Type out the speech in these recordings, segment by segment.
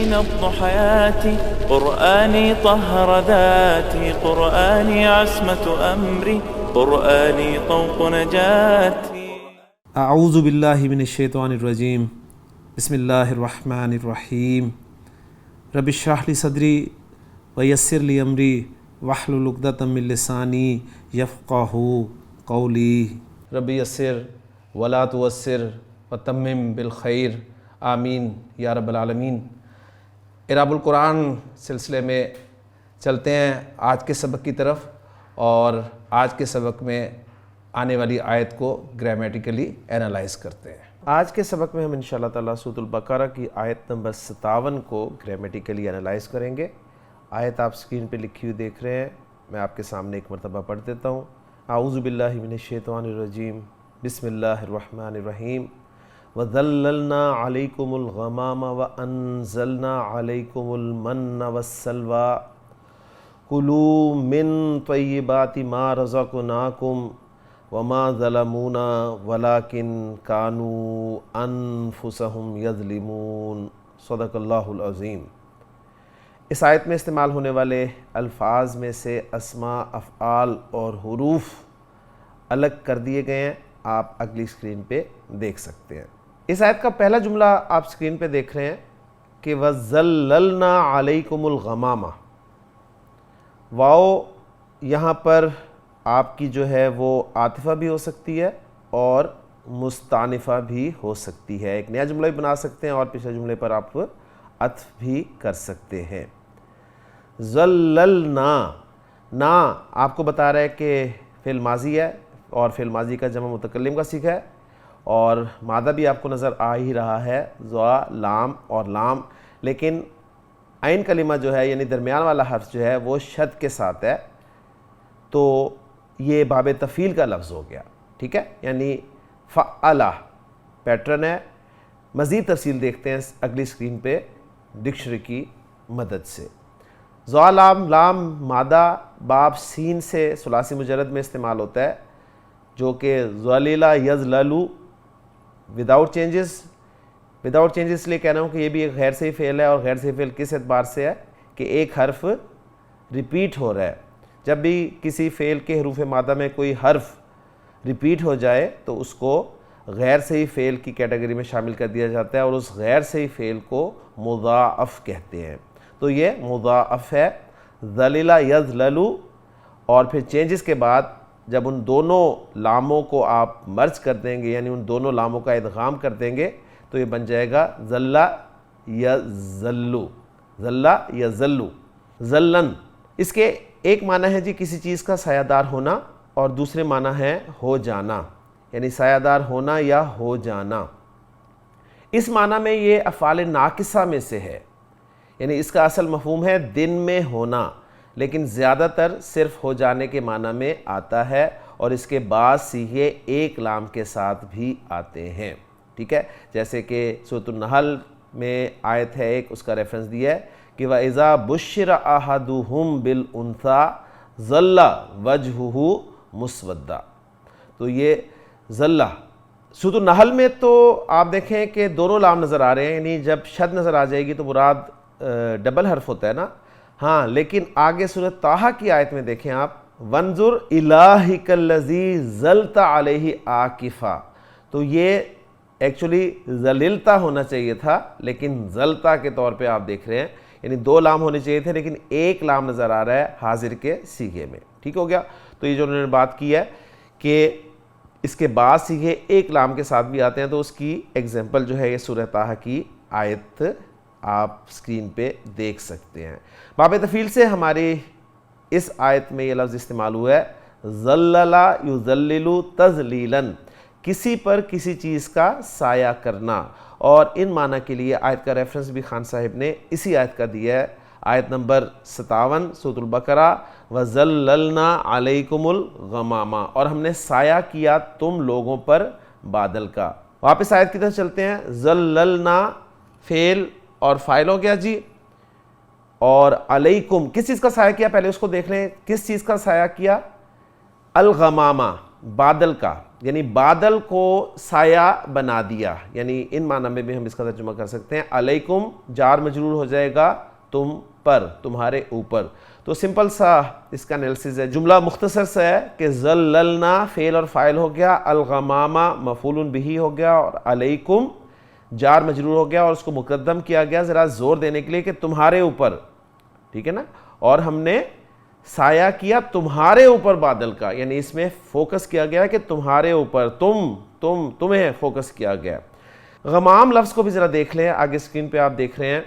نبض حياتي، قرآني طهر ذاتي، قرآني عصمة أمري، قرآني طوق نجاتي. اعوذ باللہ من الشیطان الرجیم، بسم اللہ الرحمن الرحیم. رب اشرح لی صدری ویسر لی امری واحلل عقدۃ من لسانی یفقہوا قولی. رب یسر ولا تعسر وتمم بالخیر، آمین یا رب العالمین. اعراب القرآن سلسلے میں چلتے ہیں آج کے سبق کی طرف، اور آج کے سبق میں آنے والی آیت کو گرامیٹیکلی اینالائز کرتے ہیں. آج کے سبق میں ہم انشاءاللہ تعالیٰ سورۃ البقرہ کی آیت نمبر 57 کو گرامیٹیکلی اینالائز کریں گے. آیت آپ سکرین پہ لکھی ہوئی دیکھ رہے ہیں، میں آپ کے سامنے ایک مرتبہ پڑھ دیتا ہوں. اعوذ باللہ من الشیطان الرجیم، بسم اللہ الرحمن الرحیم. وَذَلَّلْنَا عَلَيْكُمُ الْغَمَامَ وَأَنزَلْنَا عَلَيْكُمُ الْمَنَّ وَالسَّلْوَىٰ كُلُوا مِن طَيِّبَاتِ مَا رَزَقْنَاكُمْ وَمَا ظَلَمُونَا وَلَٰكِن كَانُوا أَنفُسَهُمْ يَظْلِمُونَ. صدق اللہ العظیم. اس آیت میں استعمال ہونے والے الفاظ میں سے اسماء، افعال اور حروف الگ کر دیے گئے ہیں، آپ اگلی سکرین پہ دیکھ سکتے ہیں. اس آیت کا پہلا جملہ آپ سکرین پہ دیکھ رہے ہیں کہ وَذَلَّلْنَا عَلَيْكُمُ الْغَمَامَ. واو یہاں پر آپ کی جو ہے وہ عاطفہ بھی ہو سکتی ہے اور مستعنفہ بھی ہو سکتی ہے. ایک نیا جملہ بھی بنا سکتے ہیں اور پچھلے جملے پر آپ عطف بھی کر سکتے ہیں. ذللنا، نا آپ کو بتا رہا ہے کہ فعل ماضی ہے اور فعل ماضی کا جمع متکلم کا صیغہ ہے، اور مادہ بھی آپ کو نظر آ ہی رہا ہے، ذا، لام اور لام. لیکن عین کلمہ جو ہے یعنی درمیان والا حرف جو ہے وہ شد کے ساتھ ہے، تو یہ باب تفعیل کا لفظ ہو گیا. ٹھیک ہے، یعنی فعلہ پیٹرن ہے. مزید تفصیل دیکھتے ہیں اگلی سکرین پہ ڈکشنری کی مدد سے. ذا، لام، لام مادہ باب سین سے ثلاثی مجرد میں استعمال ہوتا ہے، جو کہ ذلیلا یذللو وداؤٹ چینجز. وداؤٹ چینجز اس لیے کہہ رہا ہوں کہ یہ بھی ایک غیر صحیح فعل ہے، اور غیر صحیح فعل کس اعتبار سے ہے کہ ایک حرف ریپیٹ ہو رہا ہے. جب بھی کسی فعل کے حروف مادہ میں کوئی حرف ریپیٹ ہو جائے تو اس کو غیر صحیح فعل کی کیٹیگری میں شامل کر دیا جاتا ہے، اور اس غیر صحیح فعل کو مضاعف کہتے ہیں. تو یہ مضاعف ہے، ذلیلا یذللو. اور پھر چینجز کے بعد جب ان دونوں لاموں کو آپ مرج کر دیں گے، یعنی ان دونوں لاموں کا ادغام کر دیں گے، تو یہ بن جائے گا ذلا یذلو، ذلا یذلو، ذلن. اس کے ایک معنی ہے جی کسی چیز کا سایہ دار ہونا، اور دوسرے معنی ہے ہو جانا، یعنی سایہ دار ہونا یا ہو جانا. اس معنی میں یہ افعال ناقصہ میں سے ہے، یعنی اس کا اصل مفہوم ہے دن میں ہونا، لیکن زیادہ تر صرف ہو جانے کے معنی میں آتا ہے، اور اس کے بعض صیغے ایک لام کے ساتھ بھی آتے ہیں. ٹھیک ہے، جیسے کہ سورۃ النحل میں آیت ہے ایک، اس کا ریفرنس دیا ہے کہ وَإِذَا بُشِّرَ أَحَدُهُمْ بِالْأُنْثَىٰ ظَلَّ وَجْهُهُ مُسْوَدًّا. تو یہ ظلّ سورۃ النحل میں تو آپ دیکھیں کہ دونوں لام نظر آ رہے ہیں، یعنی جب شد نظر آ جائے گی تو مراد ڈبل حرف ہوتا ہے نا. ہاں، لیکن آگے سورۃ طٰہٰ کی آیت میں دیکھیں آپ، وَانظُرْ إِلَٰهِكَ الَّذِي ظَلْتَ عَلَيْهِ عَاكِفًا. تو یہ ایکچولی ذللتا ہونا چاہیے تھا، لیکن ذلتا کے طور پہ آپ دیکھ رہے ہیں، یعنی دو لام ہونے چاہیے تھے لیکن ایک لام نظر آ رہا ہے حاضر کے صیغے میں. ٹھیک ہو گیا. تو یہ جو انہوں نے بات کی ہے کہ اس کے بعد صیغے ایک لام کے ساتھ بھی آتے ہیں، تو اس کی ایگزامپل جو ہے یہ سورہ طٰہٰ کی آیت آپ سکرین پہ دیکھ سکتے ہیں. باب تفعیل سے ہماری اس آیت میں یہ لفظ استعمال ہوا ہے ذللا یذللو تذلیلاً، کسی پر کسی چیز کا سایہ کرنا. اور ان معنی کے لیے آیت کا ریفرنس بھی خان صاحب نے اسی آیت کا دیا ہے، آیت نمبر 57 سورۃ البقرہ، وَذَلَّلْنَا عَلَيْكُمُ الْغَمَامَ، اور ہم نے سایہ کیا تم لوگوں پر بادل کا. واپس آیت کی طرف چلتے ہیں. ذللنا فعل اور فاعل ہو گیا جی، اور علیکم کس چیز کا سایہ کیا، پہلے اس کو دیکھ لیں. کس چیز کا سایہ کیا؟ الغمامہ. بادل کا، یعنی بادل کو سایہ بنا دیا، یعنی ان معنی میں بھی ہم اس کا ترجمہ کر سکتے ہیں علیکم جار مجرور ہو جائے گا تم پر، تمہارے اوپر. تو سمپل سا اس کا انالیسس ہے. جملہ مختصر سا ہے کہ ظللنا فعل اور فاعل ہو گیا، الغمامہ مفعول بہ ہو گیا، اور علیکم جار مجرور ہو گیا اور اس کو مقدم کیا گیا ذرا زور دینے کے لیے کہ تمہارے اوپر، ٹھیک ہے نا. اور ہم نے سایہ کیا تمہارے اوپر بادل کا، یعنی اس میں فوکس کیا گیا کہ تمہارے اوپر، تمہیں فوکس کیا گیا. غمام لفظ کو بھی ذرا دیکھ لیں، آگے اسکرین پہ آپ دیکھ رہے ہیں،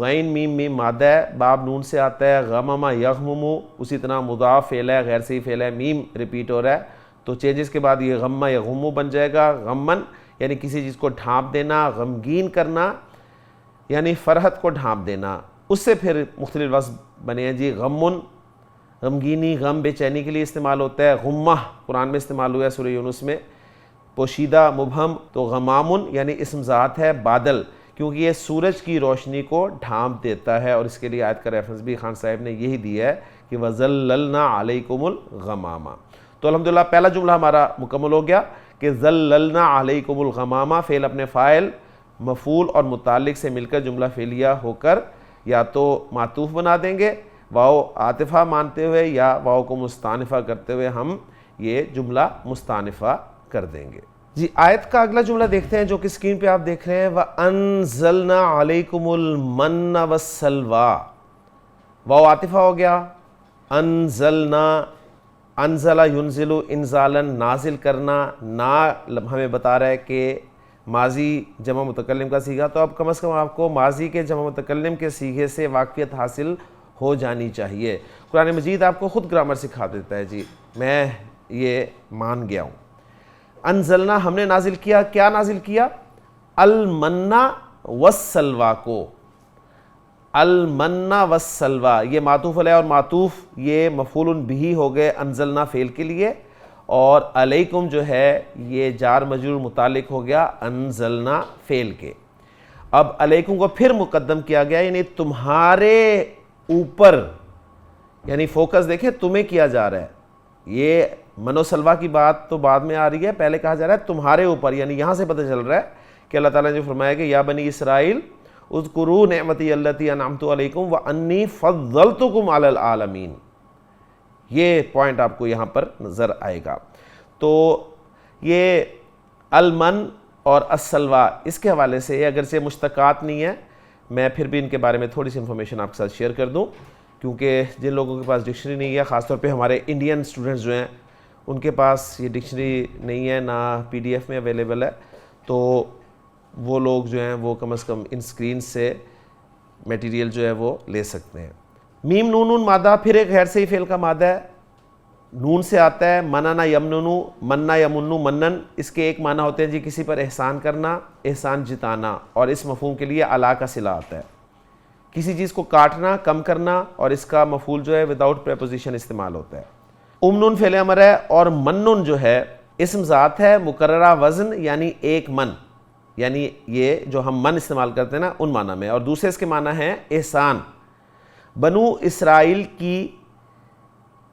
غین میم میم مادہ ہے، باب نون سے آتا ہے، غمما یغممو، اسی طرح مضاف فعل ہے، غیر صحیح فعل ہے، میم ریپیٹ ہو رہا ہے، تو چینجز کے بعد یہ غمما یغمو بن جائے گا. غمن یعنی کسی چیز کو ڈھانپ دینا، غمگین کرنا یعنی فرحت کو ڈھانپ دینا. اس سے پھر مختلف لفظ بنے ہیں جی. غمن غمگینی، غم بے چینی کے لیے استعمال ہوتا ہے. غمہ قرآن میں استعمال ہوا ہے سورہ یونس میں. پوشیدہ مبہم تو غمامن یعنی اسم ذات ہے بادل، کیونکہ یہ سورج کی روشنی کو ڈھانپ دیتا ہے، اور اس کے لیے آیت کا ریفرنس بھی خان صاحب نے یہی دیا ہے کہ وَظَلَّلْنَا عَلَيْكُمُ الْغَمَامَ. تو الحمدللہ پہلا جملہ ہمارا مکمل ہو گیا کہ ظَلَّلْنَا عَلَيْكُمُ الْغَمَامَ، فعل اپنے فاعل مفعول اور متعلق سے مل کر جملہ فعلیہ ہو کر یا تو معطوف بنا دیں گے واو عاطفہ مانتے ہوئے، یا واو کو مستانفہ کرتے ہوئے ہم یہ جملہ مستانفہ کر دیں گے. جی آیت کا اگلا جملہ دیکھتے ہیں جو کہ اسکرین پہ آپ دیکھ رہے ہیں، وَأَنزَلْنَا عَلَيْكُمُ الْمَنَّ وَالسَّلْوَىٰ. واو عاطفہ ہو گیا، انزلنا، انزل ینزل انزالا نازل کرنا، نا ہمیں بتا رہا ہے کہ ماضی جمع متکلم کا صیغہ، تو اب کم از کم آپ کو ماضی کے جمع متکلم کے صیغے سے واقفیت حاصل ہو جانی چاہیے. قرآن مجید آپ کو خود گرامر سکھا دیتا ہے. جی میں یہ مان گیا ہوں. انزلنا ہم نے نازل کیا، کیا نازل کیا؟ المنّا والسلویٰ کو. المنّا والسلویٰ یہ معطوف علیہ اور معطوف یہ مفعول بہ ہو گئے انزلنا فعل کے لیے، اور علیکم جو ہے یہ جار مجرور متعلق ہو گیا انزلنا فعل کے. اب علیکم کو پھر مقدم کیا گیا، یعنی تمہارے اوپر، یعنی فوکس دیکھیں تمہیں کیا جا رہا ہے. یہ من و سلوہ کی بات تو بعد میں آ رہی ہے، پہلے کہا جا رہا ہے تمہارے اوپر، یعنی یہاں سے پتہ چل رہا ہے کہ اللہ تعالیٰ نے جو فرمایا کہ یا بنی اسرائیل اذکروا نعمتی التی انعمت علیکم وانی فضلتکم علی العالمین. یہ پوائنٹ آپ کو یہاں پر نظر آئے گا. تو یہ المن اور السلویٰ اس کے حوالے سے اگرچہ مشتقات نہیں ہے، میں پھر بھی ان کے بارے میں تھوڑی سی انفارمیشن آپ کے ساتھ شیئر کر دوں، کیونکہ جن لوگوں کے پاس ڈکشنری نہیں ہے، خاص طور پہ ہمارے انڈین اسٹوڈنٹس جو ہیں ان کے پاس یہ ڈکشنری نہیں ہے، نہ پی ڈی ایف میں اویلیبل ہے، تو وہ لوگ جو ہیں وہ کم از کم ان سکرین سے میٹیریل جو ہے وہ لے سکتے ہیں. میم نون نون مادہ پھر ایک غیر صحیح فعل کا مادہ ہے، نون سے آتا ہے. مننا یمننو، مننا یمنو منن، اس کے ایک معنی ہوتے ہیں جی کسی پر احسان کرنا، احسان جتانا، اور اس مفہوم کے لیے علا کا صلہ آتا ہے. کسی چیز کو کاٹنا، کم کرنا، اور اس کا مفعول جو ہے وداؤٹ پریپوزیشن استعمال ہوتا ہے. امنن فعل امر ہے، اور منن جو ہے اسم ذات ہے مکررہ وزن یعنی ایک من، یعنی یہ جو ہم من استعمال کرتے ہیں نا ان معنی میں، اور دوسرے اس کے معنی ہیں احسان. بنو اسرائیل کی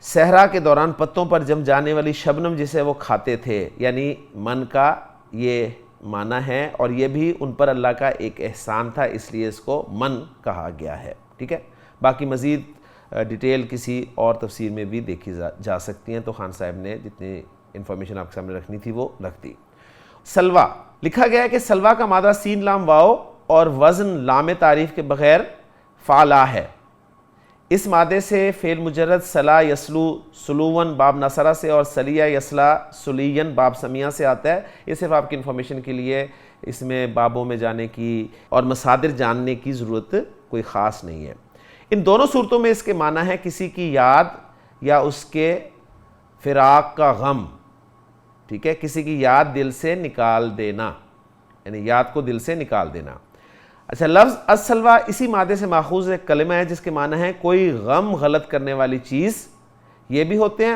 صحرا کے دوران پتوں پر جم جانے والی شبنم جسے وہ کھاتے تھے، یعنی من کا یہ معنی ہے، اور یہ بھی ان پر اللہ کا ایک احسان تھا، اس لیے اس کو من کہا گیا ہے. ٹھیک ہے، باقی مزید ڈیٹیل کسی اور تفسیر میں بھی دیکھی جا سکتی ہیں، تو خان صاحب نے جتنی انفارمیشن آپ کے سامنے رکھنی تھی وہ رکھ دی. سلوہ لکھا گیا ہے کہ سلوہ کا مادہ سین لام واو اور وزن لام تعریف کے بغیر فعلا ہے. اس مادے سے فعل مجرد سلا یسلو سلوون باب نصرہ سے اور سلیہ یسلا سلین باب سمیہ سے آتا ہے. یہ صرف آپ کی انفارمیشن کے لیے، اس میں بابوں میں جانے کی اور مصادر جاننے کی ضرورت کوئی خاص نہیں ہے. ان دونوں صورتوں میں اس کے معنی ہے کسی کی یاد یا اس کے فراق کا غم. ٹھیک ہے، کسی کی یاد دل سے نکال دینا، یعنی یاد کو دل سے نکال دینا. اچھا، لفظ السلویٰ اسی مادے سے ماخوذ ایک کلمہ ہے جس کے معنی ہے کوئی غم غلط کرنے والی چیز، یہ بھی ہوتے ہیں،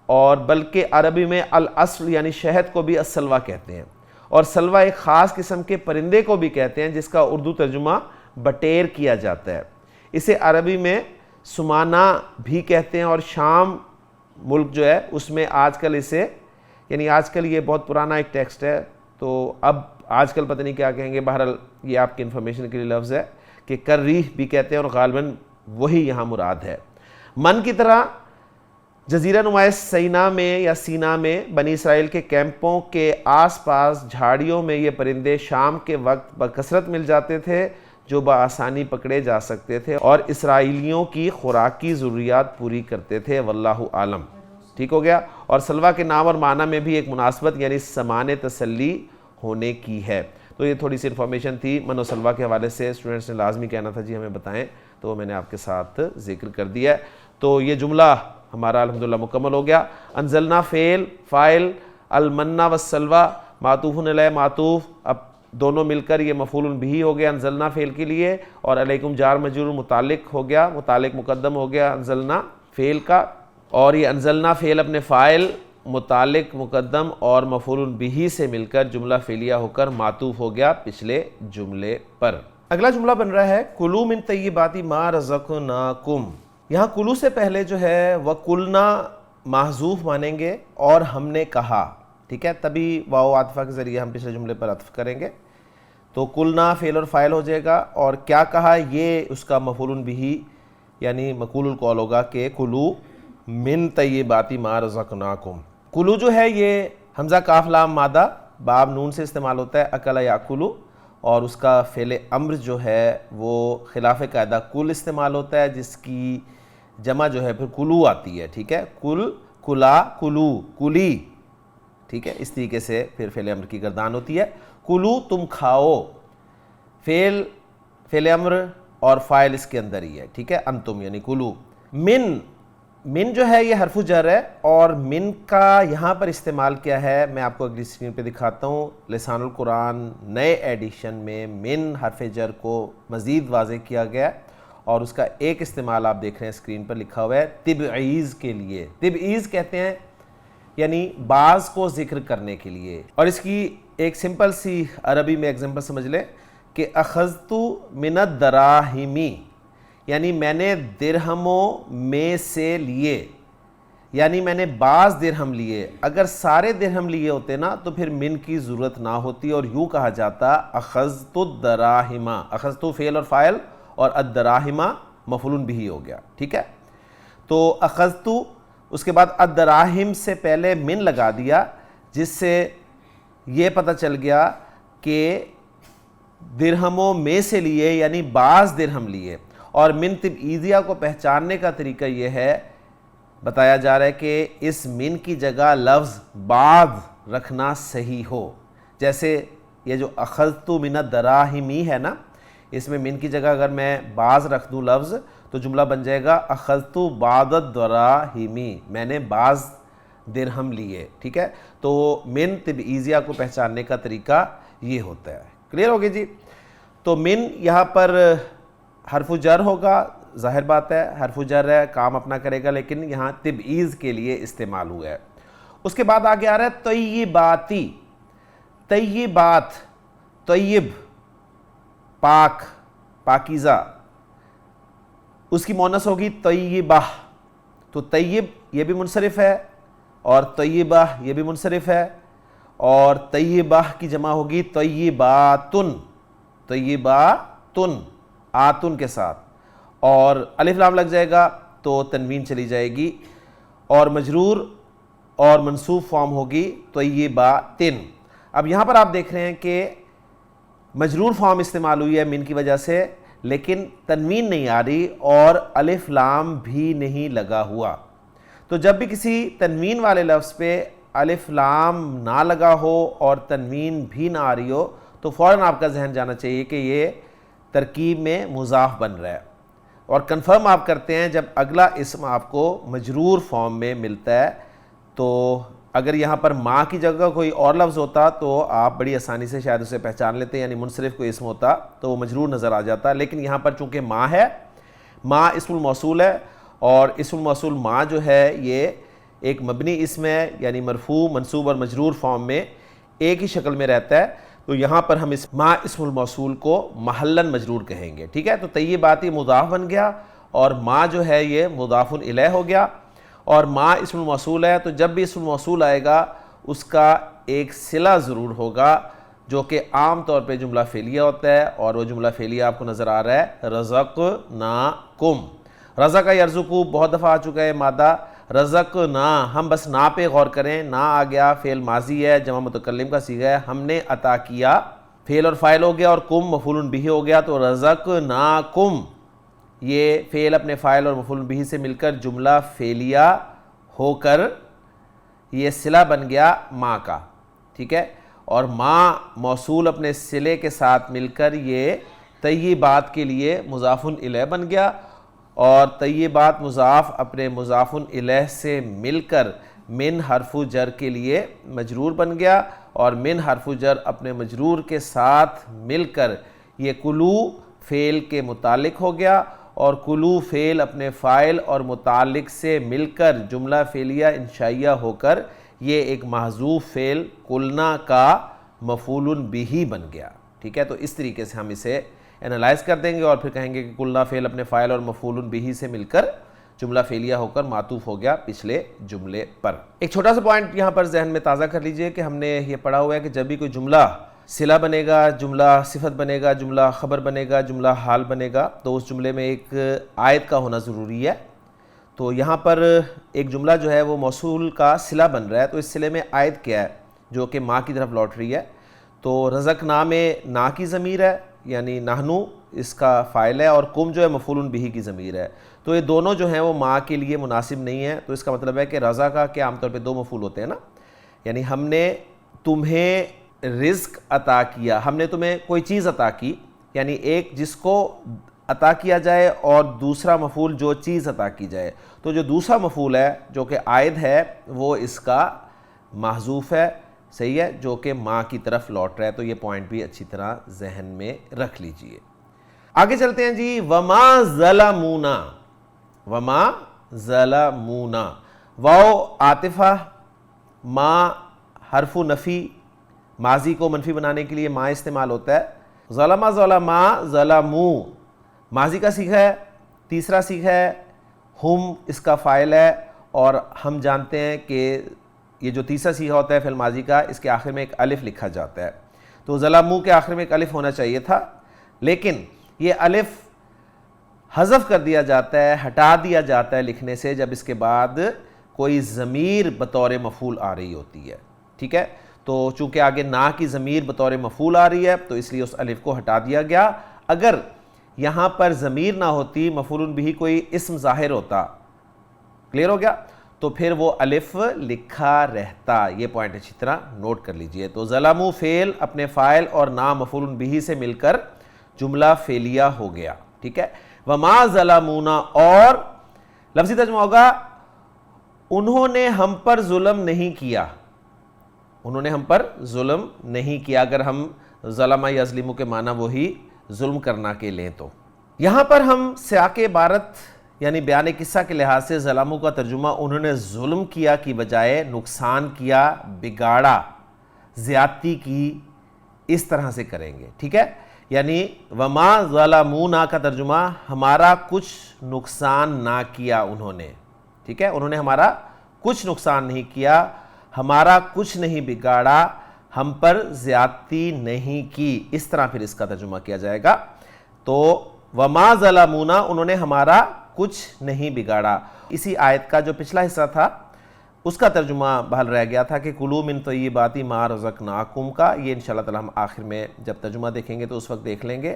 اور بلکہ عربی میں الاصل یعنی شہد کو بھی السلویٰ کہتے ہیں، اور سلویٰ ایک خاص قسم کے پرندے کو بھی کہتے ہیں جس کا اردو ترجمہ بٹیر کیا جاتا ہے. اسے عربی میں سمانہ بھی کہتے ہیں، اور شام ملک جو ہے اس میں آج کل اسے یعنی آج کل یہ بہت پرانا ایک ٹیکسٹ ہے، تو اب آج کل پتہ نہیں کیا کہیں گے، بہرحال یہ آپ کی انفارمیشن کے لیے لفظ ہے کہ کریح بھی کہتے ہیں اور غالباً وہی یہاں مراد ہے۔ من کی طرح جزیرہ نمایاں سینا میں یا سینا میں بنی اسرائیل کے کیمپوں کے آس پاس جھاڑیوں میں یہ پرندے شام کے وقت بکثرت مل جاتے تھے جو بآسانی پکڑے جا سکتے تھے اور اسرائیلیوں کی خوراکی ضروریات پوری کرتے تھے، واللہ عالم۔ ٹھیک ہو گیا۔ اور سلوہ کے نام اور معنی میں بھی ایک مناسبت یعنی سامان تسلی ہونے کی ہے۔ تو یہ تھوڑی سی انفارمیشن تھی من و سلوہ کے حوالے سے، اسٹوڈنٹس نے لازمی کہنا تھا جی ہمیں بتائیں، تو وہ میں نے آپ کے ساتھ ذکر کر دیا ہے۔ تو یہ جملہ ہمارا الحمدللہ مکمل ہو گیا۔ انزلنا فعل فاعل، المنہ والسلوہ معطوف علیہ معطوف، اب دونوں مل کر یہ مفعول بہ ہو گیا انزلنا فعل کے لیے، اور علیکم جار مجرور متعلق ہو گیا، متعلق مقدم ہو گیا انزلنا فعل کا، اور یہ انزلنا فعل اپنے فاعل متعلق مقدم اور مفعول بہ سے مل کر جملہ فعلیہ ہو کر معطوف ہو گیا پچھلے جملے پر۔ اگلا جملہ بن رہا ہے کلوا من طیبات ما رزقناکم۔ یہاں کلو سے پہلے جو ہے وَقُلْنَا محذوف مانیں گے اور ہم نے کہا، ٹھیک ہے، تبھی واو عاطفہ کے ذریعے ہم پچھلے جملے پر عطف کریں گے، تو قلنا فعل اور فاعل ہو جائے گا، اور کیا کہا یہ اس کا مفعول بہ یعنی مقول القول ہوگا کہ کلو من طیبات ما رزقناکم۔ کلو جو ہے یہ حمزہ کاف لام مادہ باب نون سے استعمال ہوتا ہے، اکل یاکلو، اور اس کا فعل امر جو ہے وہ خلاف قاعدہ کل استعمال ہوتا ہے جس کی جمع جو ہے پھر کلو آتی ہے، ٹھیک ہے، کل کلا کلو کلی، ٹھیک ہے، اس طریقے سے پھر فعل امر کی گردان ہوتی ہے۔ کلو تم کھاؤ، فعل امر اور فاعل اس کے اندر ہی ہے، ٹھیک ہے، انتم یعنی کلو۔ من جو ہے یہ حرف جر ہے، اور من کا یہاں پر استعمال کیا ہے میں آپ کو اگلی اسکرین پہ دکھاتا ہوں۔ لسان القرآن نئے ایڈیشن میں من حرف جر کو مزید واضح کیا گیا، اور اس کا ایک استعمال آپ دیکھ رہے ہیں اسکرین پر لکھا ہوا ہے تبعیض کے لیے۔ تبعیض کہتے ہیں یعنی بعض کو ذکر کرنے کے لیے، اور اس کی ایک سمپل سی عربی میں ایگزامپل سمجھ لیں کہ اخذت من الدراہم، یعنی میں نے درہموں میں سے لیے، یعنی میں نے بعض درہم لیے۔ اگر سارے درہم لیے ہوتے نا تو پھر من کی ضرورت نہ ہوتی اور یوں کہا جاتا اخذت الدراہم، اخذت فعل اور فاعل اور الدراہم مفعول بہ ہو گیا، ٹھیک ہے۔ تو اخذت اس کے بعد الدراہم سے پہلے من لگا دیا، جس سے یہ پتہ چل گیا کہ درہموں میں سے لیے یعنی بعض درہم لیے۔ اور من تبعیضیہ کو پہچاننے کا طریقہ یہ ہے، بتایا جا رہا ہے کہ اس من کی جگہ لفظ بعض رکھنا صحیح ہو، جیسے یہ جو اخذت من الدراہم ہے نا، اس میں من کی جگہ اگر میں بعض رکھ دوں لفظ تو جملہ بن جائے گا اخذت بعض الدراہم، میں نے بعض درہم لیے، ٹھیک ہے۔ تو من تبعیضیہ کو پہچاننے کا طریقہ یہ ہوتا ہے۔ کلیئر ہوگی جی؟ تو من یہاں پر حرف جر ہوگا، ظاہر بات ہے حرف جر ہے، کام اپنا کرے گا، لیکن یہاں تبعیض کے لیے استعمال ہوا ہے۔ اس کے بعد آگے آ رہا ہے طیباتی، طیبات، طیب پاک، پاکیزہ، اس کی مؤنث ہوگی طیبہ، تو طیب یہ بھی منصرف ہے اور طیبہ یہ بھی منصرف ہے، اور طیبہ کی جمع ہوگی طیباتن، طیباتن آتن کے ساتھ، اور الف لام لگ جائے گا تو تنوین چلی جائے گی، اور مجرور اور منصوب فارم ہوگی طیباتن۔ اب یہاں پر آپ دیکھ رہے ہیں کہ مجرور فارم استعمال ہوئی ہے من کی وجہ سے، لیکن تنوین نہیں آ رہی اور الف لام بھی نہیں لگا ہوا۔ تو جب بھی کسی تنوین والے لفظ پہ الف لام نہ لگا ہو اور تنوین بھی نہ آ رہی ہو تو فوراً آپ کا ذہن جانا چاہیے کہ یہ ترکیب میں مضاف بن رہا ہے، اور کنفرم آپ کرتے ہیں جب اگلا اسم آپ کو مجرور فارم میں ملتا ہے۔ تو اگر یہاں پر ماں کی جگہ کوئی اور لفظ ہوتا تو آپ بڑی آسانی سے شاید اسے پہچان لیتے، یعنی منصرف کوئی اسم ہوتا تو وہ مجرور نظر آ جاتا، لیکن یہاں پر چونکہ ماں ہے، ماں اسم الموصول ہے، اور اسم الموصول ماں جو ہے یہ ایک مبنی اسم ہے، یعنی مرفوع منصوب اور مجرور فارم میں ایک ہی شکل میں رہتا ہے، تو یہاں پر ہم اس ماں اسم الموصول کو محلاً مجرور کہیں گے، ٹھیک ہے۔ تو طیباتی مضاف بن گیا اور ماں جو ہے یہ مضاف الیہ ہو گیا، اور ماں اسم الموصول ہے، تو جب بھی اسم الموصول آئے گا اس کا ایک صلہ ضرور ہوگا جو کہ عام طور پہ جملہ فعلیہ ہوتا ہے، اور وہ جملہ فعلیہ آپ کو نظر آ رہا ہے رزقناکم۔ رزق یرزقو بہت دفعہ آ چکا ہے مادہ، رزقنا ہم بس نا پہ غور کریں، نا آ گیا، فعل ماضی ہے، جمع متکلم کا صیغہ ہے، ہم نے عطا کیا، فعل اور فاعل ہو گیا اور کم مفعول بہ ہو گیا، تو رزقناکم یہ فعل اپنے فاعل اور مفعول بہ سے مل کر جملہ فعلیہ ہو کر یہ صلہ بن گیا ماں کا، ٹھیک ہے، اور ماں موصول اپنے صلے کے ساتھ مل کر یہ طیبات کے لیے مضاف الیہ بن گیا، اور طیبات مضاف اپنے مضاف الیہ سے مل کر من حرف جر کے لیے مجرور بن گیا، اور من حرف جر اپنے مجرور کے ساتھ مل کر یہ کلو فعل کے متعلق ہو گیا، اور کلو فعل اپنے فاعل اور متعلق سے مل کر جملہ فعلیہ انشائیہ ہو کر یہ ایک محذوف فعل کلنا کا مفعول بہ بن گیا، ٹھیک ہے۔ تو اس طریقے سے ہم اسے انالائز کر دیں گے اور پھر کہیں گے کہ کلنا فعل اپنے فاعل اور مفعول بہ سے مل کر جملہ فعلیہ ہو کر معطوف ہو گیا پچھلے جملے پر۔ ایک چھوٹا سا پوائنٹ یہاں پر ذہن میں تازہ کر لیجئے کہ ہم نے یہ پڑھا ہوا ہے کہ جب بھی کوئی جملہ صلہ بنے گا، جملہ صفت بنے گا، جملہ خبر بنے گا، جملہ حال بنے گا، تو اس جملے میں ایک عائد کا ہونا ضروری ہے۔ تو یہاں پر ایک جملہ جو ہے وہ موصول کا صلہ بن رہا ہے، تو اس صلے میں عائد کیا ہے جو کہ ماں کی طرف لوٹ رہی ہے، تو رزقنا میں نا کی ضمیر ہے، یعنی نحنو اس کا فاعل ہے، اور کم جو ہے مفعول بہ کی ضمیر ہے، تو یہ دونوں جو ہیں وہ ماں کے لیے مناسب نہیں ہیں۔ تو اس کا مطلب ہے کہ رزا کا کہ عام طور پہ دو مفعول ہوتے ہیں نا، یعنی ہم نے تمہیں رزق عطا کیا، ہم نے تمہیں کوئی چیز عطا کی، یعنی ایک جس کو عطا کیا جائے اور دوسرا مفعول جو چیز عطا کی جائے، تو جو دوسرا مفعول ہے جو کہ عائد ہے وہ اس کا محذوف ہے، صحیح ہے، جو کہ ماں کی طرف لوٹ رہا ہے۔ تو یہ پوائنٹ بھی اچھی طرح ذہن میں رکھ لیجئے۔ آگے چلتے ہیں جی، وما ظلمونا، وما ظلمونا، واو عاطفہ، ما حرف نفی، ماضی کو منفی بنانے کے لیے ما استعمال ہوتا ہے، ظلم ظلما ظلمو ماضی کا صیغہ ہے، تیسرا صیغہ ہے، ہم اس کا فاعل ہے، اور ہم جانتے ہیں کہ یہ جو تیسرا صیغہ ہوتا ہے فعل ماضی کا، اس کے آخر میں ایک الف لکھا جاتا ہے، تو ظلمو کے آخر میں ایک الف ہونا چاہیے تھا، لیکن یہ الف حذف کر دیا جاتا ہے، ہٹا دیا جاتا ہے لکھنے سے جب اس کے بعد کوئی ضمیر بطور مفعول آ رہی ہوتی ہے، ٹھیک ہے، تو چونکہ آگے نا کی ضمیر بطور مفعول آ رہی ہے تو اس لیے اس الف کو ہٹا دیا گیا۔ اگر یہاں پر ضمیر نہ ہوتی، مفعول بہ کوئی اسم ظاہر ہوتا، کلیئر ہو گیا، تو پھر وہ الف لکھا رہتا۔ یہ پوائنٹ اچھی طرح نوٹ کر لیجئے۔ تو ظلمو فعل اپنے فاعل اور نا مفعول بہ سے مل کر جملہ فعلیہ ہو گیا، ٹھیک ہے۔ وما ظلمونا، اور لفظی ترجمہ ہوگا انہوں نے ہم پر ظلم نہیں کیا، انہوں نے ہم پر ظلم نہیں کیا، اگر ہم ظلم یظلم کے معنی وہی ظلم کرنا کے لیں تو۔ یہاں پر ہم سیاق عبارت یعنی بیان قصہ کے لحاظ سے ظلموں کا ترجمہ انہوں نے ظلم کیا کی بجائے نقصان کیا، بگاڑا، زیادتی کی، اس طرح سے کریں گے، ٹھیک ہے، یعنی وما ظلمونا کا ترجمہ ہمارا کچھ نقصان نہ کیا انہوں نے، ٹھیک ہے، انہوں نے ہمارا کچھ نقصان نہیں کیا، ہمارا کچھ نہیں بگاڑا، ہم پر زیادتی نہیں کی، اس طرح پھر اس کا ترجمہ کیا جائے گا۔ تو وما ظلمونا، انہوں نے ہمارا کچھ نہیں بگاڑا۔ اسی آیت کا جو پچھلا حصہ تھا اس کا ترجمہ بحال رہ گیا تھا کہ کلوا من طیبات ما رزقناکم کا، یہ انشاءاللہ تعالی ہم آخر میں جب ترجمہ دیکھیں گے تو اس وقت دیکھ لیں گے،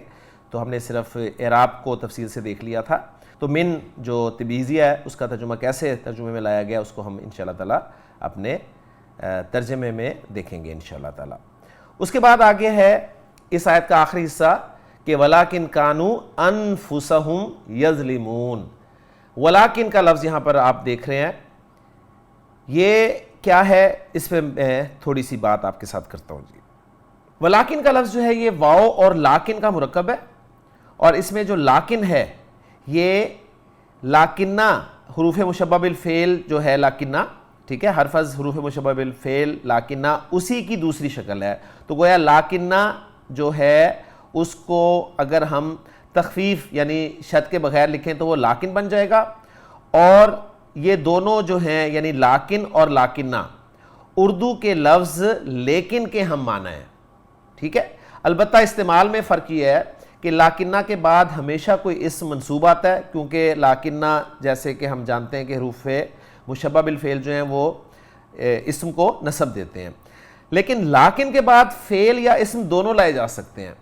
تو ہم نے صرف اعراب کو تفصیل سے دیکھ لیا تھا۔ تو من جو تبعیضیہ ہے اس کا ترجمہ کیسے ترجمے میں لایا گیا اس کو ہم انشاءاللہ تعالی اپنے ترجمے میں دیکھیں گے انشاءاللہ تعالی۔ اس کے بعد آگے ہے اس آیت کا آخری حصہ کہ وَلَٰكِنْ كَانُوا أَنفُسَهُمْ يَظْلِمُونَ۔ وَلَٰكِنْ کا لفظ یہاں پر آپ دیکھ رہے ہیں، یہ کیا ہے، اس پہ میں تھوڑی سی بات آپ کے ساتھ کرتا ہوں جی۔ وَلَٰكِنْ کا لفظ جو ہے یہ واو اور لاکن کا مرکب ہے، اور اس میں جو لاکن ہے یہ لاکنہ حروف مشبہ بالفعل جو ہے لاکنہ، ٹھیک ہے، حرفظ حروف مشبہ بالفعل لاکنہ اسی کی دوسری شکل ہے، تو گویا لاکنہ جو ہے اس کو اگر ہم تخفیف یعنی شد کے بغیر لکھیں تو وہ لاکن بن جائے گا، اور یہ دونوں جو ہیں یعنی لاکن اور لاکنہ اردو کے لفظ لیکن کے ہم معنی ہیں، ٹھیک ہے۔ البتہ استعمال میں فرق یہ ہے کہ لاکنہ کے بعد ہمیشہ کوئی اسم منصوب آتا ہے، کیونکہ لاکنہ جیسے کہ ہم جانتے ہیں کہ حروف مشبہ بالفعل جو ہیں وہ اسم کو نصب دیتے ہیں، لیکن لاکن کے بعد فعل یا اسم دونوں لائے جا سکتے ہیں۔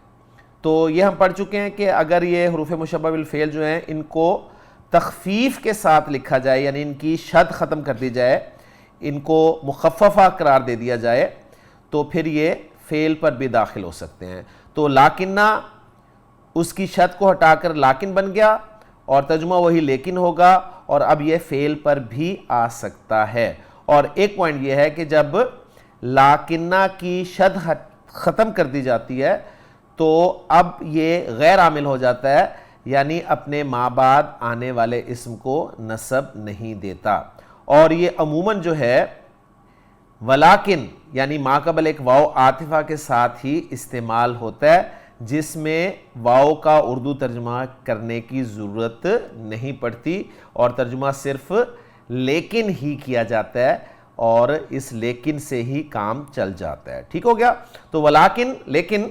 تو یہ ہم پڑھ چکے ہیں کہ اگر یہ حروف مشبہ بالفعل جو ہیں ان کو تخفیف کے ساتھ لکھا جائے، یعنی ان کی شد ختم کر دی جائے، ان کو مخففہ قرار دے دیا جائے، تو پھر یہ فعل پر بھی داخل ہو سکتے ہیں۔ تو لاکنہ اس کی شد کو ہٹا کر لاکن بن گیا اور ترجمہ وہی لیکن ہوگا، اور اب یہ فعل پر بھی آ سکتا ہے۔ اور ایک پوائنٹ یہ ہے کہ جب لاکنہ کی شد ختم کر دی جاتی ہے تو اب یہ غیر عامل ہو جاتا ہے، یعنی اپنے ماں بعد آنے والے اسم کو نصب نہیں دیتا، اور یہ عموماً جو ہے ولیکن یعنی ما قبل ایک واو عاطفہ کے ساتھ ہی استعمال ہوتا ہے، جس میں واو کا اردو ترجمہ کرنے کی ضرورت نہیں پڑتی اور ترجمہ صرف لیکن ہی کیا جاتا ہے، اور اس لیکن سے ہی کام چل جاتا ہے۔ ٹھیک ہو گیا؟ تو ولیکن، لیکن،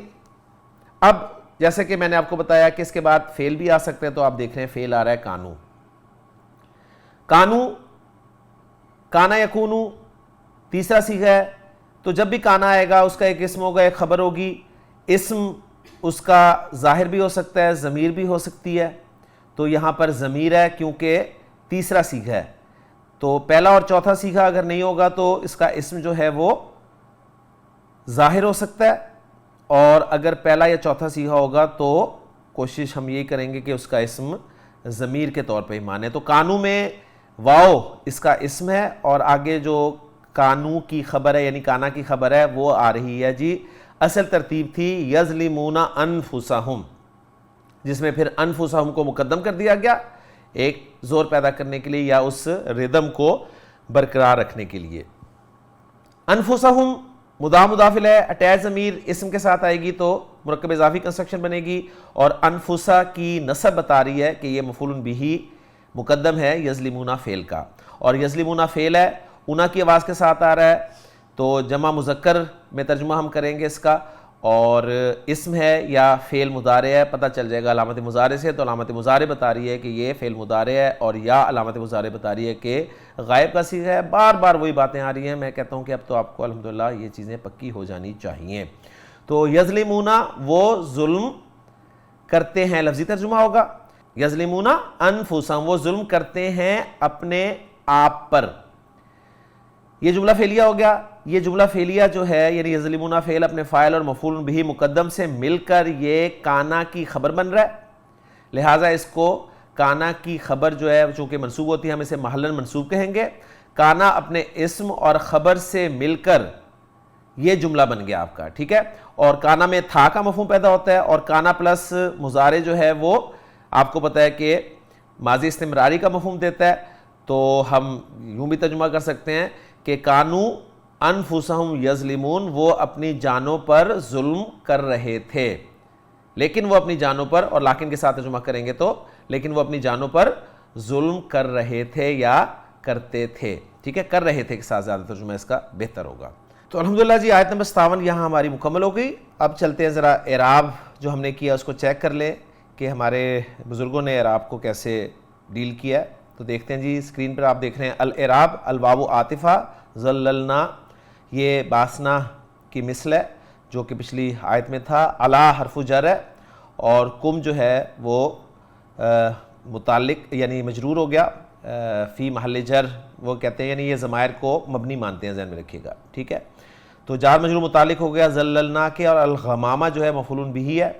اب جیسے کہ میں نے آپ کو بتایا کہ اس کے بعد فعل بھی آ سکتے ہیں، تو آپ دیکھ رہے ہیں فعل آ رہا ہے کانو۔ کانو، کانا یکونو تیسرا صیغہ ہے، تو جب بھی کانا آئے گا اس کا ایک اسم ہوگا، ایک خبر ہوگی۔ اسم اس کا ظاہر بھی ہو سکتا ہے، ضمیر بھی ہو سکتی ہے، تو یہاں پر ضمیر ہے کیونکہ تیسرا صیغہ ہے۔ تو پہلا اور چوتھا صیغہ اگر نہیں ہوگا تو اس کا اسم جو ہے وہ ظاہر ہو سکتا ہے، اور اگر پہلا یا چوتھا صیغہ ہوگا تو کوشش ہم یہی کریں گے کہ اس کا اسم ضمیر کے طور پہ ہی مانے۔ تو کانو میں واو اس کا اسم ہے، اور آگے جو کانو کی خبر ہے یعنی کانا کی خبر ہے وہ آ رہی ہے جی۔ اصل ترتیب تھی یظلمون انفسہم، جس میں پھر انفسہم کو مقدم کر دیا گیا ایک زور پیدا کرنے کے لیے یا اس ردم کو برقرار رکھنے کے لیے۔ انفسہم مضاف مضاف الیہ اٹیچ ضمیر اسم کے ساتھ آئے گی تو مرکب اضافی کنسٹرکشن بنے گی، اور انفسا کی نسب بتا رہی ہے کہ یہ مفعول بہ مقدم ہے یظلمون فعل کا، اور یظلمون فعل ہے اونا کی آواز کے ساتھ آ رہا ہے، تو جمع مذکر میں ترجمہ ہم کریں گے اس کا، اور اسم ہے یا فعل مضارع ہے، پتہ چل جائے گا علامت مضارع سے، تو علامت مضارع بتا رہی ہے کہ یہ فعل مضارع ہے، اور یا علامت مضارع بتا رہی ہے کہ غائب کا صیغہ ہے۔ بار بار وہی باتیں آ رہی ہیں، میں کہتا ہوں کہ اب تو آپ کو الحمدللہ یہ چیزیں پکی ہو جانی چاہیے۔ تو یظلمون وہ ظلم کرتے ہیں، لفظی ترجمہ ہوگا یظلمون انفسہم، وہ ظلم کرتے ہیں اپنے آپ پر۔ یہ جملہ فعلیہ ہو گیا۔ یہ جملہ فعلیہ جو ہے یعنی یظلمون فعل اپنے فاعل اور مفعول بہ مقدم سے مل کر یہ کانا کی خبر بن رہا ہے، لہٰذا اس کو کانا کی خبر جو ہے چونکہ منصوب ہوتی ہے ہم اسے محلاً منصوب کہیں گے۔ کانا اپنے اسم اور خبر سے مل کر یہ جملہ بن گیا آپ کا، ٹھیک ہے۔ اور کانا میں تھا کا مفہوم پیدا ہوتا ہے، اور کانا پلس مضارع جو ہے وہ آپ کو پتہ ہے کہ ماضی استمراری کا مفہوم دیتا ہے، تو ہم یوں بھی ترجمہ کر سکتے ہیں کہ کانو انفسہم یظلمون، وہ اپنی جانوں پر ظلم کر رہے تھے، لیکن وہ اپنی جانوں پر، اور لیکن کے ساتھ ترجمہ کریں گے تو لیکن وہ اپنی جانوں پر ظلم کر رہے تھے یا کرتے تھے، ٹھیک ہے، کر رہے تھے کے ساتھ زیادہ ترجمہ اس کا بہتر ہوگا۔ تو الحمدللہ جی آیت نمبر 57 یہاں ہماری مکمل ہو گئی۔ اب چلتے ہیں ذرا اعراب جو ہم نے کیا اس کو چیک کر لیں کہ ہمارے بزرگوں نے اعراب کو کیسے ڈیل کیا ہے۔ تو دیکھتے ہیں جی اسکرین پر آپ دیکھ رہے ہیں الاعراب الواو عاطفہ ذللنا، یہ باسنا کی مثل ہے جو کہ پچھلی آیت میں تھا۔ علا حرف جر ہے، اور کم جو ہے وہ متعلق یعنی مجرور ہو گیا، فی محل جر وہ کہتے ہیں، یعنی یہ ضمائر کو مبنی مانتے ہیں، ذہن میں رکھیے گا، ٹھیک ہے۔ تو جار مجرور متعلق ہو گیا ذللنا کے، اور الغمامہ جو ہے مفعول بہ ہے،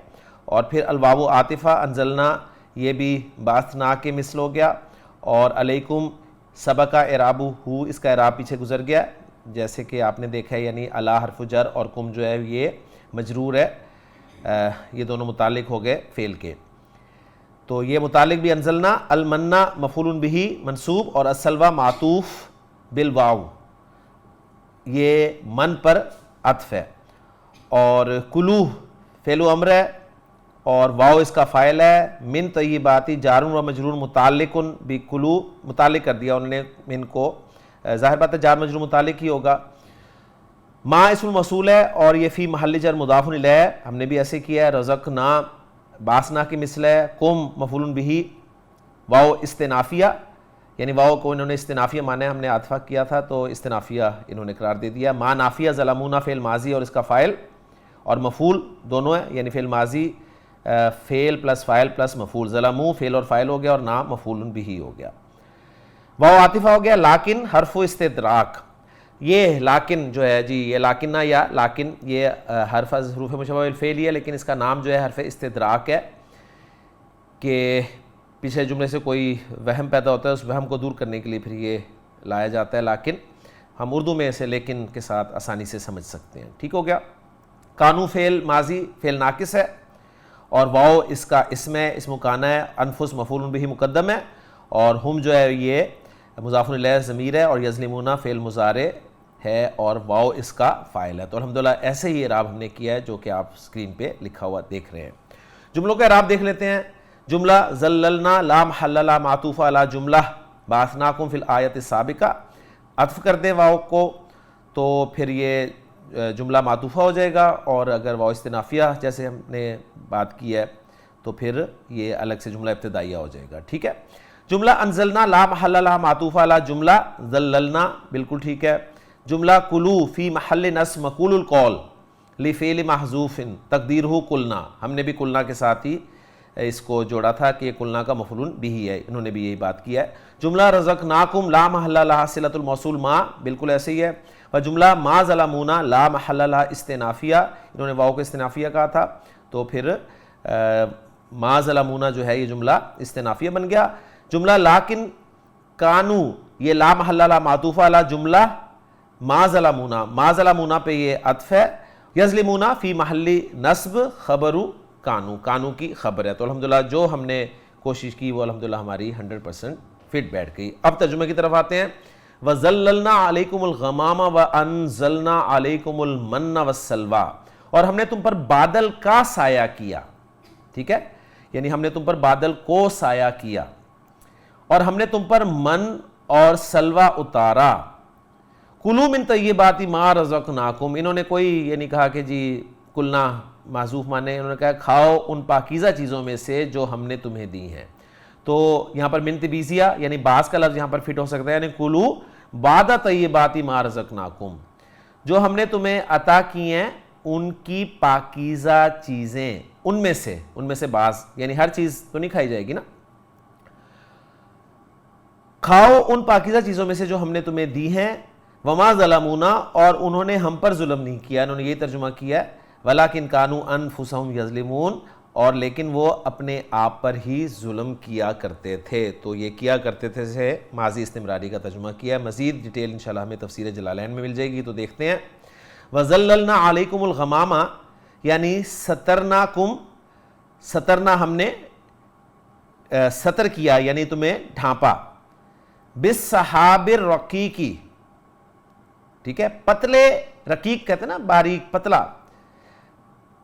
اور پھر الواو عاطفہ انزلنا یہ بھی باسنا کے مثل ہو گیا، اور علیکم سبق اعرابہ، اس کا اعراب پیچھے گزر گیا جیسے کہ آپ نے دیکھا ہے، یعنی علا حرف جر اور کم جو ہے یہ مجرور ہے، یہ دونوں متعلق ہو گئے فعل کے۔ تو یہ متعلق بھی انزلنا، المنہ مفعول بہ منصوب، اور السلوى معطوف بالواو، یہ من پر عطف ہے، اور کلو فعل و امر ہے، اور واو اس کا فاعل ہے، من طیباتی جار و مجرور متعلق بکلو، متعلق کر دیا انہوں نے من کو، ظاہر بات ہے جار مجرور متعلق ہی ہوگا۔ ما اسم موصول ہے اور یہ فی محل جر مضاف الیہ، ہم نے بھی ایسے کیا ہے. رزقنا باسنا کی مثل ہے. قم مفعول بہ، واو استنافیہ، یعنی واو کو انہوں نے استنافیہ مانا ہے، ہم نے عاطفہ کیا تھا تو استنافیہ انہوں نے قرار دے دیا. ما نافیہ ظلمونا فعل ماضی اور اس کا فاعل اور مفعول دونوں ہیں، یعنی فعل ماضی فعل پلس فاعل پلس مفعول. ظلمو فعل اور فاعل ہو گیا اور نا مفعول بہ ہو گیا. واو عاطفہ ہو گیا. لاکن حرف استدراک، یہ لاکن جو ہے جی، یہ لاکنہ یا لاکن یہ حرف از حروف مشبہ بالفعل ہی ہے، لیکن اس کا نام جو ہے حرف استدراک ہے کہ پیچھے جملے سے کوئی وہم پیدا ہوتا ہے، اس وہم کو دور کرنے کے لیے پھر یہ لایا جاتا ہے. لیکن ہم اردو میں اسے لیکن کے ساتھ آسانی سے سمجھ سکتے ہیں. ٹھیک ہو گیا. کانو فعل ماضی فعل ناقص ہے اور واو اس کا اسم ہے، اسم کانا ہے. انفس مفعول بہ مقدم ہے اور ہم جو ہے یہ مضاف الیہ ضمیر ہے اور یظلمون فعل مضارع ہے اور واو اس کا فاعل ہے. تو الحمدللہ ایسے ہی اعراب ہم نے کیا ہے جو کہ آپ اسکرین پہ لکھا ہوا دیکھ رہے ہیں. جملوں کا اعراب دیکھ لیتے ہیں. جملہ ذللنا لا محل لها معطوف علی جملہ بعثناکم فی الآیۃ السابقہ، عطف کر دیں واو کو تو پھر یہ جملہ معطوفہ ہو جائے گا، اور اگر واو استنافیہ جیسے ہم نے بات کی ہے تو پھر یہ الگ سے جملہ ابتدائیہ ہو جائے گا. ٹھیک ہے. جملہ انزلنا لا محل لها معطوف علی جملہ ذللنا بالکل ٹھیک ہے. جملہ کلو فی محل نصب مقول القول لفعل محذوف تقدیرہ قلنا، ہم نے بھی قلنا کے ساتھ ہی اس کو جوڑا تھا کہ یہ قلنا کا مفعول بہ ہے، انہوں نے بھی یہی بات کیا ہے. جملہ رزقناکم لا محل لها صلۃ الموصول ما بالکل ایسے ہی ہے. اور جملہ ما ظلمونا لا محل لها استنافیہ، انہوں نے واو کو استنافیہ کہا تھا تو پھر ما ظلمونا جو ہے یہ جملہ استنافیہ بن گیا. جملہ لاکن کانو یہ لا محل لها معطوف علی جملہ ما ظلمونا، ما ظلمونا پہ یہ عطف ہے. یظلمونا فی محل نصب خبر کانو، کانو کی خبر ہے. تو الحمدللہ جو ہم نے کوشش کی وہ الحمدللہ ہماری 100% فٹ بیٹھ گئی. اب ترجمے کی طرف آتے ہیں. وَظَلَّلْنَا عَلَيْكُمُ الْغَمَامَ وَأَنزَلْنَا عَلَيْكُمُ الْمَنَّ وَالسَّلْوَىٰ، اور ہم نے تم پر بادل کا سایہ کیا. ٹھیک ہے، یعنی ہم نے تم پر بادل کو سایہ کیا اور ہم نے تم پر من اور سلوہ اتارا. کلو من طیبات ما رزقناکم، انہوں نے کوئی یہ نہیں کہا کہ جی کلنا معذوف مانے، انہوں نے کہا کھاؤ ان پاکیزہ چیزوں میں سے جو ہم نے تمہیں دی ہیں. تو یہاں پر من تبیزیہ یعنی بعض کا لفظ یہاں پر فٹ ہو سکتا ہے، یعنی کلو بعد طیبات ما رزقناکم، جو ہم نے تمہیں عطا کی ہیں ان کی پاکیزہ چیزیں، ان میں سے بعض، یعنی ہر چیز تو نہیں کھائی جائے گی نا. کھاؤ ان پاکیزہ چیزوں میں سے جو ہم نے تمہیں دی ہیں. وما ظلمونا، اور انہوں نے ہم پر ظلم نہیں کیا، انہوں نے یہ ترجمہ کیا ہے ولیکن کانوا انفسہم یظلمون، اور لیکن وہ اپنے آپ پر ہی ظلم کیا کرتے تھے. تو یہ کیا کرتے تھے سے ماضی استمراری کا ترجمہ کیا ہے. مزید ڈیٹیل انشاءاللہ ہمیں تفسیر جلالین میں مل جائے گی، تو دیکھتے ہیں. وَظَلَّلْنَا عَلَيْكُمُ الْغَمَامَ یعنی سترناکم، سترنا ہم نے ستر کیا یعنی تمہیں ڈھانپا. بالسحاب الرقیق، ٹھیک ہے، پتلے رقیق کہتے ہیں نا باریک پتلا،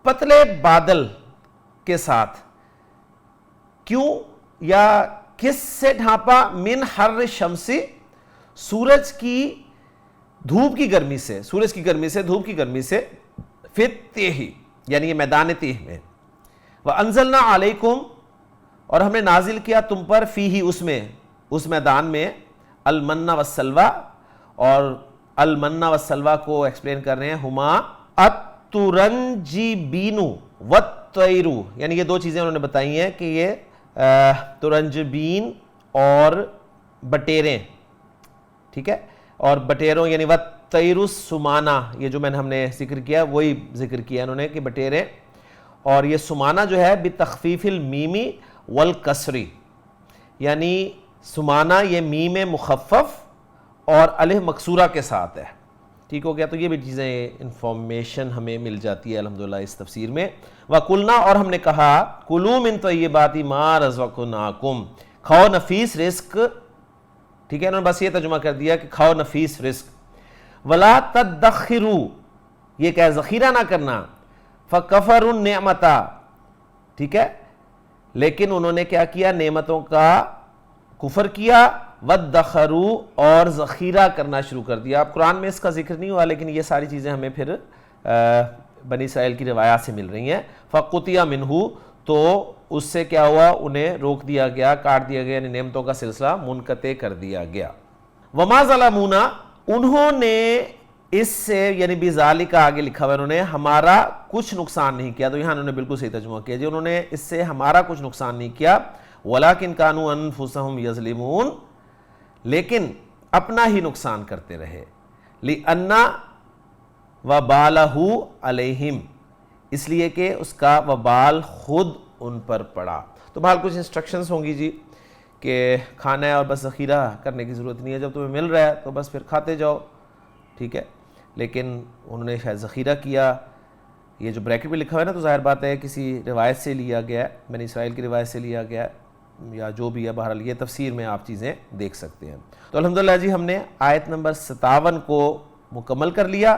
پتلے بادل کے ساتھ. کیوں یا کس سے ڈھانپا؟ من حر شمسی، سورج کی دھوپ کی گرمی سے، سورج کی گرمی سے، دھوپ کی گرمی سے. فی تیہ یعنی یہ میدان تیہ میں. وانزلنا علیکم، اور ہم نے نازل کیا تم پر، فیہ اس میں، اس میدان میں، المن والسلویٰ، اور المن والسلویٰ کو ایکسپلین کر رہے ہیں ہما الترنجبین والطیر، یعنی یہ دو چیزیں انہوں نے بتائی ہیں کہ یہ ترنجبین اور بٹیریں، ٹھیک ہے، اور بٹیروں یعنی والطیر السمانہ، یہ جو ہم نے ذکر کیا وہی ذکر کیا انہوں نے کہ بٹیریں. اور یہ سمانہ جو ہے بتخفیف المیم والکسری، یعنی سمانہ یہ میم مخفف اور الف مکسورہ کے ساتھ ہے. ٹھیک ہو گیا. تو یہ بھی چیزیں انفارمیشن ہمیں مل جاتی ہے الحمدللہ اس تفسیر میں. وَقُلْنَا، اور ہم نے کہا، کُلُوا مِن طَیِّبَاتِ مَا رَزَقْنَاکُم، کھاؤ نفیس رزق. ٹھیک ہے، انہوں نے بس یہ ترجمہ کر دیا کہ کھاؤ نفیس رزق. وَلَا تَدَّخِرُوا، یہ کہ ذخیرہ نہ کرنا. فَكَفَرُوا النِّعْمَةَ، ٹھیک ہے، لیکن انہوں نے کیا کیا؟ نعمتوں کا کفر کیا. وَادَّخَرُوا اور ذخیرہ کرنا شروع کر دیا. اب قرآن میں اس کا ذکر نہیں ہوا لیکن یہ ساری چیزیں ہمیں پھر بنی اسرائیل کی روایات سے مل رہی ہیں. فَقُطِعَ مِنْهُ تو اس سے کیا ہوا, انہیں روک دیا گیا, کاٹ دیا گیا, یعنی نعمتوں کا سلسلہ منقطع کر دیا گیا. وَمَا ظَلَمُونَا انہوں نے اس سے یعنی بِذَالِکَ آگے لکھا ہوا انہوں نے ہمارا کچھ نقصان نہیں کیا, تو یہاں انہوں نے بالکل صحیح ترجمہ کیا جی, انہوں نے اس سے ہمارا کچھ نقصان نہیں کیا. وَلَٰكِنْ كَانُوا أَنفُسَهُمْ يَظْلِمُونَ لیکن اپنا ہی نقصان کرتے رہے. لِأَنَّ وَبَالَهُ عَلَيْهِمْ اس لیے کہ اس کا وبال خود ان پر پڑا. تو بہرحال کچھ انسٹرکشنز ہوں گی جی کہ کھانا ہے اور بس ذخیرہ کرنے کی ضرورت نہیں ہے, جب تمہیں مل رہا ہے تو بس پھر کھاتے جاؤ, ٹھیک ہے. لیکن انہوں نے شاید ذخیرہ کیا, یہ جو بریکٹ میں لکھا ہوا ہے نا تو ظاہر بات ہے کسی روایت سے لیا گیا ہے, بنی اسرائیل کی روایت سے لیا گیا ہے یا جو بھی ہے, بہرحال یہ تفسیر میں آپ چیزیں دیکھ سکتے ہیں. تو الحمدللہ جی ہم نے آیت نمبر 57 کو مکمل کر لیا.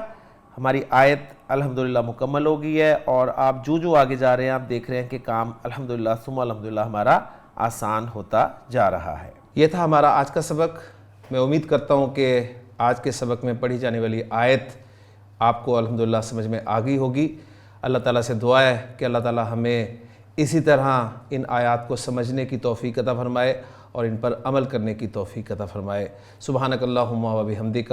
ہماری آیت الحمدللہ مکمل ہو گئی ہے اور آپ جو آگے جا رہے ہیں آپ دیکھ رہے ہیں کہ کام الحمدللہ ثم الحمدللہ ہمارا آسان ہوتا جا رہا ہے. یہ تھا ہمارا آج کا سبق. میں امید کرتا ہوں کہ آج کے سبق میں پڑھی جانے والی آیت آپ کو الحمدللہ سمجھ میں آ گئی ہوگی. اللہ تعالیٰ سے دعا ہے کہ اللہ تعالیٰ ہمیں اسی طرح ان آیات کو سمجھنے کی توفیق عطا فرمائے اور ان پر عمل کرنے کی توفیق عطا فرمائے. سبحانک اللہم و بحمدک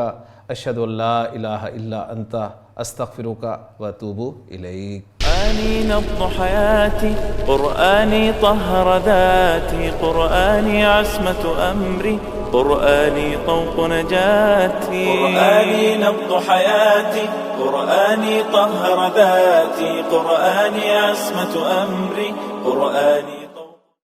اشہد ان لا الہ الا انت استغفرک و اتوب الیک. قرآني نبض حياتي قرآني طهر ذاتي قرآني عصمة أمري قرآني طوق نجاتي قرآني نبض حياتي قرآني طهر ذاتي قرآني عصمة أمري قرآني